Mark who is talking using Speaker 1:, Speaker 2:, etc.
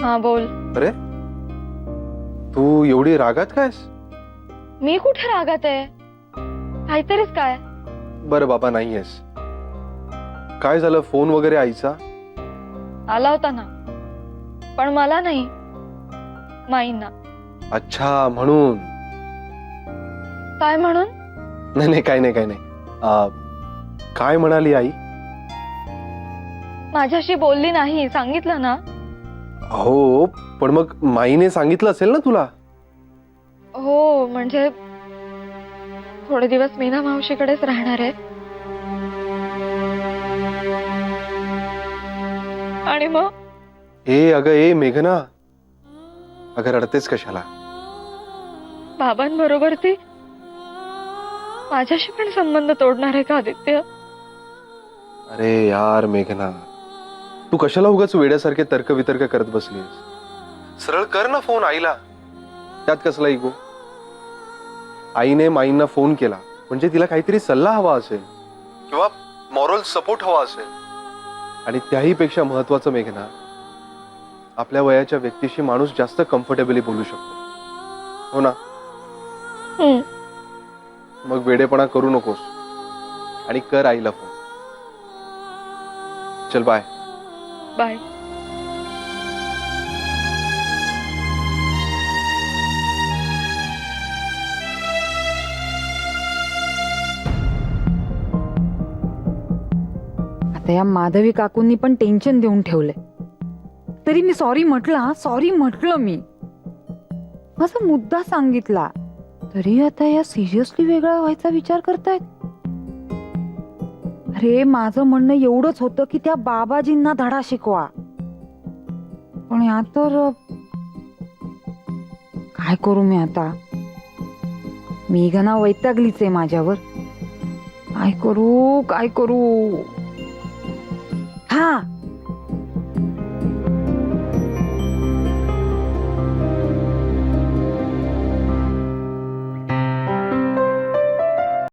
Speaker 1: हा बोल.
Speaker 2: अरे तू एवढी रागात कायस?
Speaker 1: मी कुठे रागात आहे? काहीतरीच काय.
Speaker 2: बरं बाबा नाहीयेस. काय झालं? फोन वगैरे आईचा?
Speaker 1: आला होता ना, पण मला नाही, माईंना.
Speaker 2: अच्छा म्हणून.
Speaker 1: काय म्हणून?
Speaker 2: नाही नाही काही नाही काही नाही. काय म्हणाली आई?
Speaker 1: माझ्याशी बोलली नाही, सांगितलं ना.
Speaker 2: हो पण मग माईने सांगितलं असेल ना तुला?
Speaker 1: हो म्हणजे थोडे दिवस मीना मावशीकडेच राहणार आहे. आणि मग
Speaker 2: अगं मेघना, अगं रडतेस कशाला?
Speaker 1: बाबांबरोबर ती माझ्याशी पण संबंध तोडणार आहे का आदित्य?
Speaker 2: अरे यार मेघना, तू कशाला उगाच वेड्यासारखे तर्कवितर्क करत बसलीस? सरळ कर ना फोन आईला. त्यात कसला इगो? आईने माईंना फोन केला म्हणजे तिला काहीतरी सल्ला हवा असेल किंवा मॉरल सपोर्ट हवा असेल. आणि त्याही पेक्षा महत्वाचं मेघना, आपल्या वयाच्या व्यक्तीशी माणूस जास्त कम्फर्टेबली बोलू शकतो, हो ना? मग वेडेपणा करू नकोस आणि कर आईला फोन. चल बाय.
Speaker 1: बाय.
Speaker 3: आता या माधवी काकूंनी पण टेन्शन देऊन ठेवलंय. तरी मी सॉरी म्हटलं मी. माझा मुद्दा सांगितला तरी आता या सिरियसली वेगळा व्हायचा विचार करतायत. अरे माझं म्हणणं एवढंच होतं की त्या बाबाजींना धडा शिकवा. पण या तर काय करू मी आता? मेघना वैतागलीच आहे माझ्यावर. काय करू? हा